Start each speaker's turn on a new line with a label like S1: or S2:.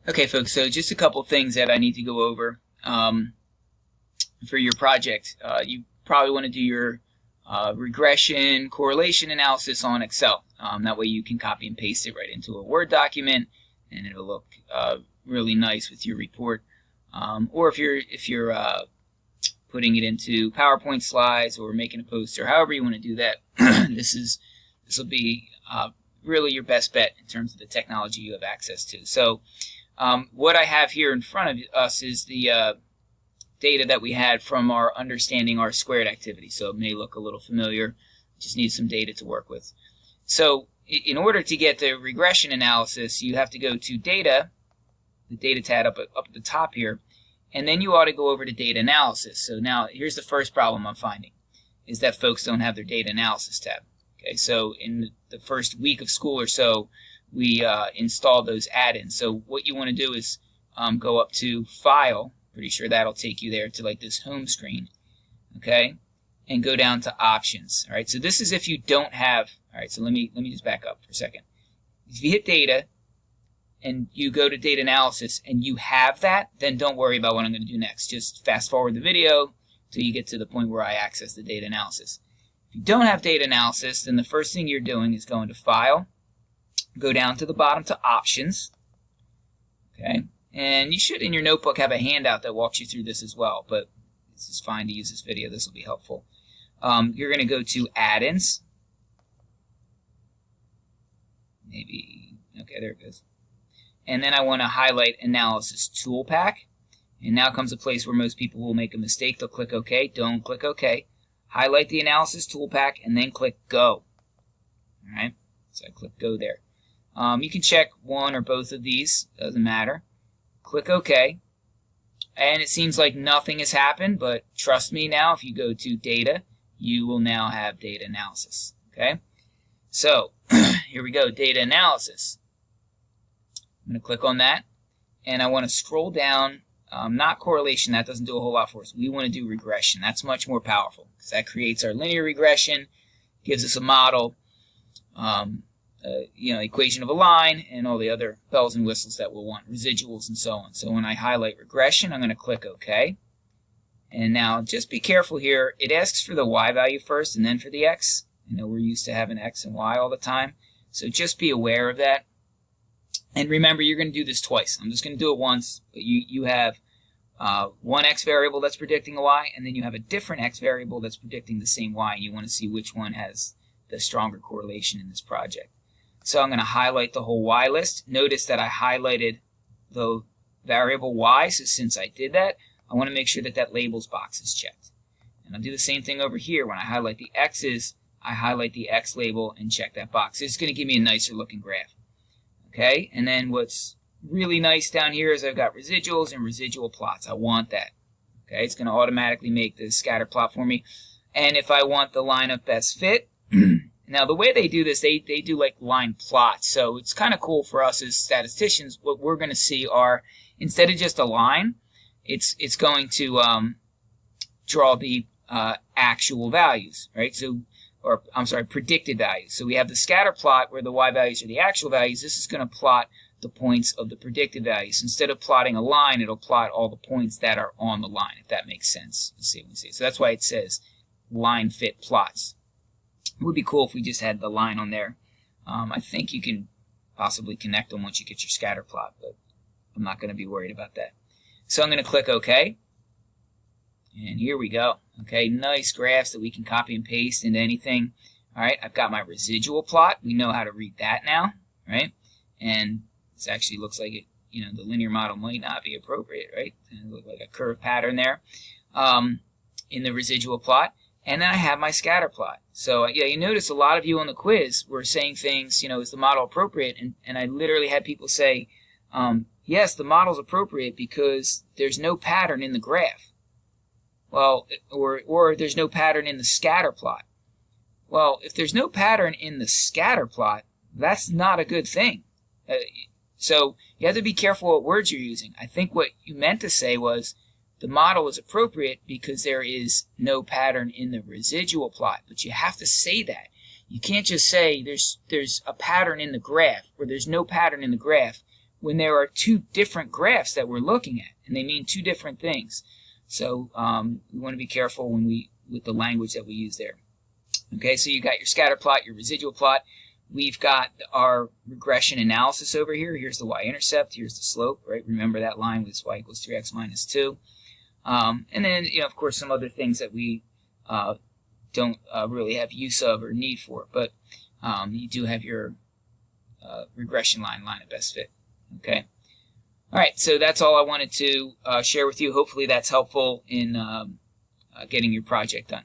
S1: Okay, folks, so just a couple things that I need to go over for your project. You probably want to do your regression correlation analysis on Excel. That way you can copy and paste it right into a Word document, and it'll look really nice with your report. Or if you're putting it into PowerPoint slides or making a poster, however you want to do that, this will be really your best bet in terms of the technology you have access to. So what I have here in front of us is the data that we had from our understanding R squared activity. So it may look a little familiar. Just need some data to work with. So in order to get the regression analysis, you have to go to Data, the Data tab up at the top here, and then you ought to go over to Data Analysis. So now here's the first problem I'm finding, is that folks don't have their Data Analysis tab. Okay, so in the first week of school or so, we installed those add-ins. So what you want to do is go up to File, pretty sure that'll take you there to like this home screen, okay, and go down to Options. All right, so this is if you don't have. All right, so let me just back up for a second. If you hit Data and you go to Data Analysis and you have that, then don't worry about what I'm going to do next. Just fast forward the video till you get to the point where I access the Data Analysis. If you don't have Data Analysis, then the first thing you're doing is going to File, go down to the bottom to Options, okay, and you should in your notebook have a handout that walks you through this as well, but this is fine to use this video. This will be helpful. You're going to go to Add-ins. Maybe, okay, there it goes. And then I want to highlight Analysis Tool Pack. And now comes a place where most people will make a mistake. They'll click OK. Don't click OK. Highlight the Analysis Tool Pack and then click Go. All right, so I click Go there. You can check one or both of these, doesn't matter. Click OK. And it seems like nothing has happened, but trust me now, if you go to Data, you will now have Data Analysis. Okay, so here we go, Data Analysis. I'm going to click on that, and I want to scroll down, not correlation, that doesn't do a whole lot for us. We want to do regression. That's much more powerful, because that creates our linear regression, gives us a model, equation of a line, and all the other bells and whistles that we'll want, residuals and so on. So when I highlight regression, I'm going to click OK. And now just be careful here. It asks for the Y value first and then for the X. I know we're used to having X and Y all the time, so just be aware of that. And remember, you're going to do this twice. I'm just going to do it once, but you have one X variable that's predicting a Y, and then you have a different X variable that's predicting the same Y, and you want to see which one has the stronger correlation in this project. So I'm going to highlight the whole Y list. Notice that I highlighted the variable Y, so since I did that, I want to make sure that that labels box is checked. And I'll do the same thing over here. When I highlight the X's, I highlight the X label and check that box. It's going to give me a nicer looking graph. Okay, and then what's really nice down here is I've got residuals and residual plots. I want that. Okay, it's going to automatically make the scatter plot for me. And if I want the line of best fit, now the way they do this, they do like line plots. So it's kind of cool for us as statisticians. What we're going to see are, instead of just a line, it's going to draw the actual values, right? So, or I'm sorry, predicted values. So we have the scatter plot where the Y values are the actual values. This is going to plot the points of the predicted values. Instead of plotting a line, it'll plot all the points that are on the line, if that makes sense. Let's see. So that's why it says line fit plots. It would be cool if we just had the line on there. I think you can possibly connect them once you get your scatter plot, but I'm not going to be worried about that. So I'm going to click OK. And here we go. Okay, nice graphs that we can copy and paste into anything. All right, I've got my residual plot. We know how to read that now, right? And this actually looks like it, the linear model might not be appropriate, right? It looks like a curve pattern there in the residual plot. And then I have my scatter plot. So yeah, you notice a lot of you on the quiz were saying things, is the model appropriate? And I literally had people say, yes, the model's appropriate because there's no pattern in the graph. Well, or there's no pattern in the scatter plot. Well, if there's no pattern in the scatter plot, that's not a good thing. So you have to be careful what words you're using. I think what you meant to say was the model is appropriate because there is no pattern in the residual plot. But you have to say that. You can't just say there's a pattern in the graph or there's no pattern in the graph when there are two different graphs that we're looking at, and they mean two different things. So we want to be careful with the language that we use there. Okay, so you got your scatter plot, your residual plot. We've got our regression analysis over here. Here's the y-intercept. Here's the slope, right? Remember that line was y equals 3x minus 2. And then, of course, some other things that we don't really have use of or need for. But you do have your regression line of best fit. Okay. All right, so that's all I wanted to share with you. Hopefully that's helpful in getting your project done.